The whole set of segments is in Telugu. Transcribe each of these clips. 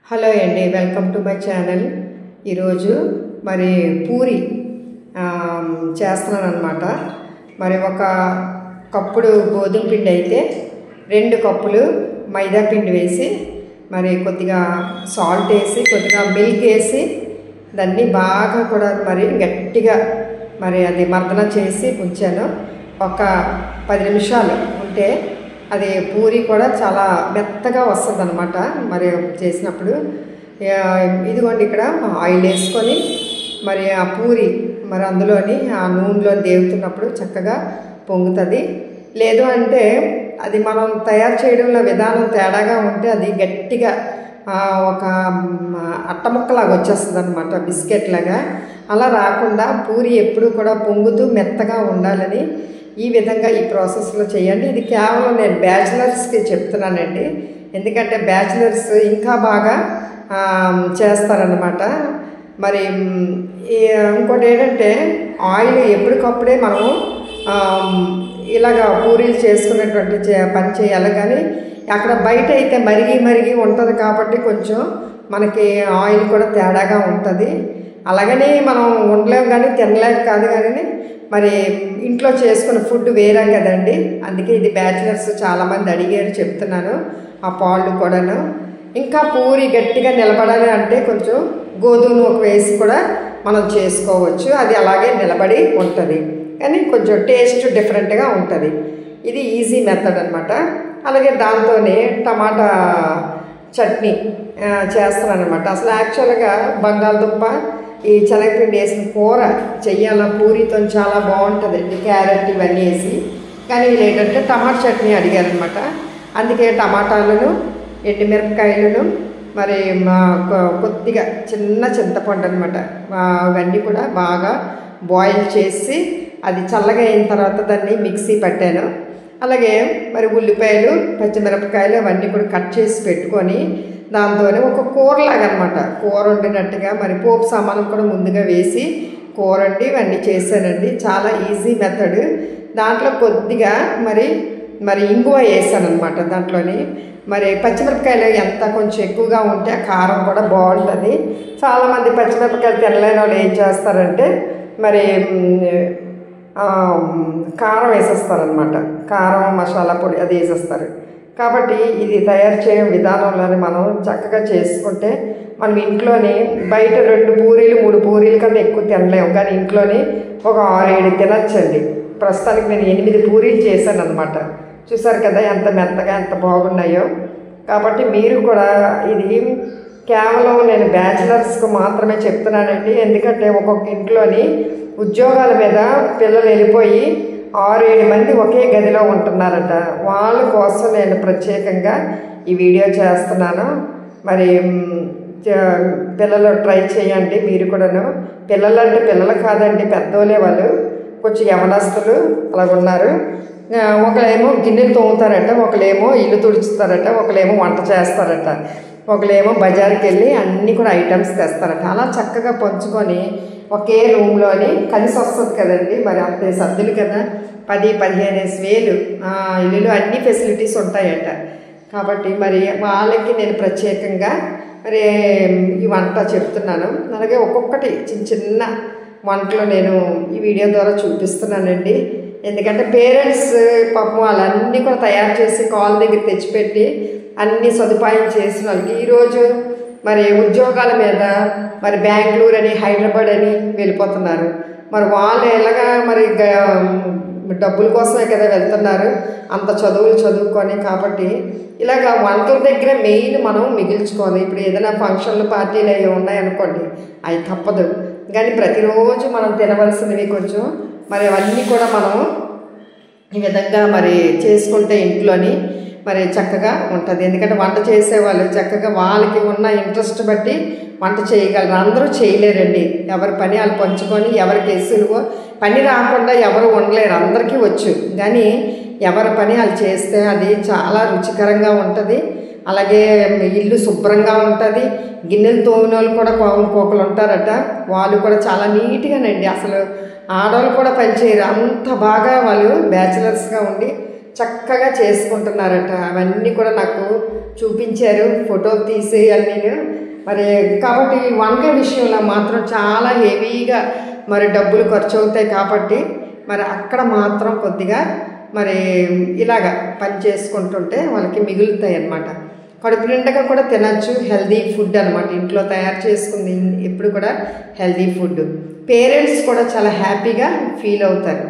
హలో అండి, వెల్కమ్ టు మై ఛానల్. ఈరోజు మరి పూరి చేస్తున్నాను అనమాట. మరి ఒక కప్పుడు గోధుమ పిండి అయితే 2 కప్పులు మైదా పిండి వేసి మరి కొద్దిగా సాల్ట్ వేసి కొద్దిగా మిల్క్ వేసి దాన్ని బాగా కూడా మరి గట్టిగా మరి అది మర్దన చేసి ఉంచాను. ఒక 10 నిమిషాలు ఉంటే అది పూరి కూడా చాలా మెత్తగా వస్తుంది అనమాట. మరి చేసినప్పుడు ఇదిగోండి, ఇక్కడ ఆయిల్ వేసుకొని మరి ఆ పూరి మరి అందులోని ఆ నూనెలో దేవుతున్నప్పుడు చక్కగా పొంగుతుంది. లేదు అంటే అది మనం తయారు చేయడంలో విధానం తేడాగా ఉంటే అది గట్టిగా ఒక అట్టముక్కలాగా వచ్చేస్తుంది అనమాట, బిస్కెట్ లాగా. అలా రాకుండా పూరి ఎప్పుడు కూడా పొంగుతూ మెత్తగా ఉండాలని ఈ విధంగా ఈ ప్రాసెస్లో చేయండి. ఇది కేవలం నేను బ్యాచిలర్స్కి చెప్తున్నానండి, ఎందుకంటే బ్యాచిలర్స్ ఇంకా బాగా చేస్తారనమాట. మరి ఇంకోటి ఏంటంటే ఆయిల్ ఎప్పటికప్పుడే మనము ఇలాగా పూరీలు చేసుకునేటువంటి పని చేయాలి. కానీ అక్కడ బయట అయితే మరిగి ఉంటుంది కాబట్టి కొంచెం మనకి ఆయిల్ కూడా తేడాగా ఉంటుంది. అలాగని మనం ఉండలేము కానీ తినలేక కాదు, కానీ మరి ఇంట్లో చేసుకున్న ఫుడ్ వేరే కదండి. అందుకే ఇది బ్యాచిలర్స్ చాలామంది అడిగారు, చెప్తున్నాను. ఆ పాళ్ళు కూడాను ఇంకా పూరి గట్టిగా నిలబడాలి అంటే కొంచెం గోధుమ వేసి కూడా మనం చేసుకోవచ్చు. అది అలాగే నిలబడి ఉంటుంది, కానీ కొంచెం టేస్ట్ డిఫరెంట్గా ఉంటుంది. ఇది ఈజీ మెథడ్ అనమాట. అలాగే దాంతోనే టమాటా చట్నీ చేస్తాను అనమాట. అసలు యాక్చువల్గా బంగాళదుంప ఈ శనగపిండి వేసిన కూర చెయ్యాల పూరితో చాలా బాగుంటుందండి, క్యారెట్ ఇవన్నీ వేసి. కానీ వీళ్ళు ఏంటంటే టమాటా చట్నీ అడిగారనమాట. అందుకే టమాటాలను, ఎండుమిరపకాయలను, మరి కొద్దిగా చిన్న చింతపండు అనమాట, అవన్నీ కూడా బాగా బాయిల్ చేసి అది చల్లగా అయిన తర్వాత దాన్ని మిక్సీ పట్టాను. అలాగే మరి ఉల్లిపాయలు, పచ్చిమిరపకాయలు అవన్నీ కూడా కట్ చేసి పెట్టుకొని దాంతోనే ఒక కూరలాగా అనమాట, కూర వండినట్టుగా మరి పోపు సామాను కూడా ముందుగా వేసి కూర వండి ఇవన్నీ చేశానండి. చాలా ఈజీ మెథడ్. దాంట్లో కొద్దిగా మరి ఇంగువ వేసాను అనమాట. దాంట్లోని మరి పచ్చిమిరపకాయలు ఎంత కొంచెం ఎక్కువగా ఉంటే ఆ కారం కూడా బాగుంటుంది. చాలామంది పచ్చిమిరపకాయలు తినలేని వాళ్ళు ఏం చేస్తారంటే మరి కారం వేసేస్తారనమాట, కారం మసాలా పొడి అది వేసేస్తారు. కాబట్టి ఇది తయారు చేయడం విధానంలోనే మనం చక్కగా చేసుకుంటే మనం ఇంట్లోనే బయట 2 పూరీలు 3 పూరీల కన్నా ఎక్కువ తినలేము, కానీ ఇంట్లోనే ఒక 6-7 తినచ్చండి. ప్రస్తుతానికి నేను 8 పూరీలు చేశాను అనమాట. చూసారు కదా ఎంత మెత్తగా ఎంత బాగున్నాయో. కాబట్టి మీరు కూడా ఇది కేవలం నేను బ్యాచిలర్స్కు మాత్రమే చెప్తున్నానండి, ఎందుకంటే ఒక్కొక్క ఇంట్లోని ఉద్యోగాల మీద పిల్లలు వెళ్ళిపోయి 6-7 మంది ఒకే గదిలో ఉంటున్నారట. వాళ్ళ కోసం నేను ప్రత్యేకంగా ఈ వీడియో చేస్తున్నాను. మరి పిల్లలు ట్రై చేయండి మీరు కూడాను. పిల్లలు అంటే పిల్లలు కాదండి, పెద్దోళ్ళే, వాళ్ళు కొంచెం యవనస్తులు అలాగున్నారు. ఒకళ్ళేమో గిన్నెలు తోముతారట, ఒకళ్ళేమో ఇల్లు తుడుచుతారట, ఒకళ్ళేమో వంట చేస్తారట, ఒకళ్ళేమో బజార్కి వెళ్ళి అన్నీ కూడా ఐటమ్స్ తెస్తారట. అలా చక్కగా పంచుకొని ఒకే రూమ్లోని కలిసి వస్తుంది కదండి. మరి అంతే సర్దులు కదా, 10-15 వేలు ఇల్లులో అన్ని ఫెసిలిటీస్ ఉంటాయట. కాబట్టి మరి వాళ్ళకి నేను ప్రత్యేకంగా మరి ఈ వంట చెప్తున్నాను. అలాగే ఒక్కొక్కటి చిన్న వంటలు నేను ఈ వీడియో ద్వారా చూపిస్తున్నానండి. ఎందుకంటే పేరెంట్స్ పాపం వాళ్ళన్నీ కూడా తయారు చేసి కాల్ దగ్గర తెచ్చిపెట్టి అన్ని సదుపాయం చేసిన వాళ్ళకి ఈరోజు మరి ఉద్యోగాల మీద మరి బెంగళూరు అని, హైదరాబాద్ అని వెళ్ళిపోతున్నారు. మరి వాళ్ళు ఎలాగా మరి డబ్బుల కోసమే కదా వెళ్తున్నారు, అంత చదువులు చదువుకొని. కాబట్టి ఇలాగ వంటల దగ్గర మెయిన్ మనం మిగిల్చుకోవాలి. ఇప్పుడు ఏదైనా ఫంక్షన్లు పార్టీలు అవి ఉన్నాయనుకోండి, అవి తప్పదు. కానీ ప్రతిరోజు మనం తినవలసినవి కొంచెం మరి అవన్నీ కూడా మనం ఈ విధంగా మరి చేసుకుంటే ఇంట్లోని మరి చక్కగా ఉంటుంది. ఎందుకంటే వంట చేసేవాళ్ళు చక్కగా వాళ్ళకి ఉన్న ఇంట్రెస్ట్ బట్టి వంట చేయగలరు. అందరూ చేయలేరండి, ఎవరి పని వాళ్ళు పంచుకొని ఎవరికి సులువో. పని రాకుండా ఎవరు ఉండలేరు, అందరికీ వచ్చు. కానీ ఎవరి పని వాళ్ళు చేస్తే అది చాలా రుచికరంగా ఉంటుంది. అలాగే ఇల్లు శుభ్రంగా ఉంటుంది. గిన్నెలు తోమిన వాళ్ళు కూడా ఇంకొకరు ఉంటారట, వాళ్ళు కూడా చాలా నీట్గానండి. అసలు ఆడవాళ్ళు కూడా పనిచేయరు, అంత బాగా వాళ్ళు బ్యాచిలర్స్గా ఉండి చక్కగా చేసుకుంటున్నారట. అవన్నీ కూడా నాకు చూపించారు, ఫోటోలు తీసి అన్నీ. మరి కాబట్టి వంట విషయంలో మాత్రం చాలా హెవీగా మరి డబ్బులు ఖర్చు అవుతాయి. కాబట్టి మరి అక్కడ మాత్రం కొద్దిగా మరి ఇలాగ పని చేసుకుంటుంటే వాళ్ళకి మిగులుతాయి అన్నమాట. కడుపు నిండగా కూడా తినచ్చు. హెల్దీ ఫుడ్ అనమాట, ఇంట్లో తయారు చేసుకుంది ఎప్పుడు కూడా హెల్దీ ఫుడ్. పేరెంట్స్ కూడా చాలా హ్యాపీగా ఫీల్ అవుతారు.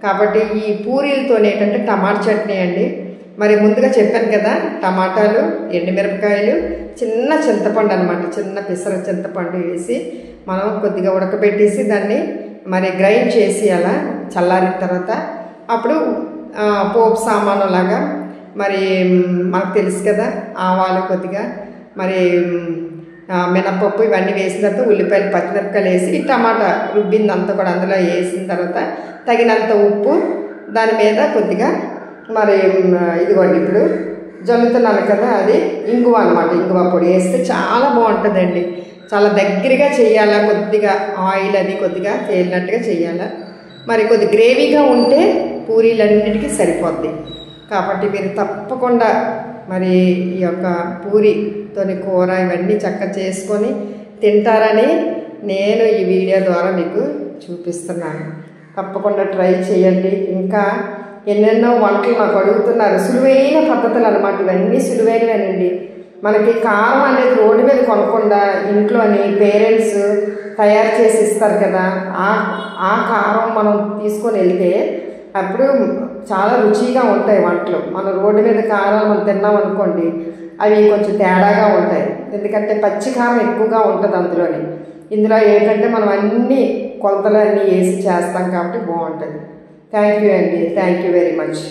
కాబట్టి ఈ పూరీలతో ఏంటంటే టమాటా చట్నీ అండి. మరి ముందుగా చెప్పాను కదా, టమాటాలు, ఎండుమిరపకాయలు, చిన్న చింతపండు అనమాట, చిన్న పిసర చింతపండు వేసి మనం కొద్దిగా ఉడకబెట్టేసి దాన్ని మరి గ్రైండ్ చేసి అలా చల్లారిన తర్వాత అప్పుడు పోపు సామాను లాగా మరి మనకు తెలుసు కదా, ఆవాలు కొద్దిగా మరి మినపప్పు ఇవన్నీ వేసిన తర్వాత ఉల్లిపాయలు, పచ్చిమిరపకాయలు వేసి ఈ టమాటా రుబ్బిందంతా కూడా అందులో వేసిన తర్వాత తగినంత ఉప్పు, దాని మీద కొద్దిగా మరి ఇదిగోండి ఇప్పుడు జల్లుతున్నాను కదా, అది ఇంగువ అనమాట. ఇంగువ పొడి వేస్తే చాలా బాగుంటుందండి. చాలా దగ్గరగా చేయాలా, కొద్దిగా ఆయిల్ అది కొద్దిగా తేలినట్టుగా చేయాలా. మరి కొద్ది గ్రేవీగా ఉంటే పూరీలన్నిటికీ సరిపోద్ది. కాబట్టి మీరు తప్పకుండా మరి ఈ యొక్క పూరితోని కూర ఇవన్నీ చక్కగా చేసుకొని తింటారని నేను ఈ వీడియో ద్వారా మీకు చూపిస్తున్నాను. తప్పకుండా ట్రై చేయండి. ఇంకా ఎన్నెన్నో వంటలు నాకు అడుగుతున్నారు, సులువైన పద్ధతులు అనమాట. ఇవన్నీ సులువైనవేనండి. మనకి కారం అనేది రోడ్డు మీద కొనకుండా ఇంట్లోని పేరెంట్స్ తయారు చేసి ఇస్తారు కదా, ఆ కారం మనం తీసుకొని వెళ్తే అప్పుడు చాలా రుచిగా ఉంటాయి వంటలు. మనం రోడ్డు మీద కారాలు మనం తిన్నాం అనుకోండి, అవి కొంచెం తేడాగా ఉంటాయి. ఎందుకంటే పచ్చి కారం ఎక్కువగా ఉంటుంది అందులోని. ఇందులో ఏంటంటే మనం అన్ని కొలతలు అన్నీ వేసి చేస్తాం కాబట్టి బాగుంటుంది. థ్యాంక్ యూ అండి, థ్యాంక్ యూ వెరీ మచ్.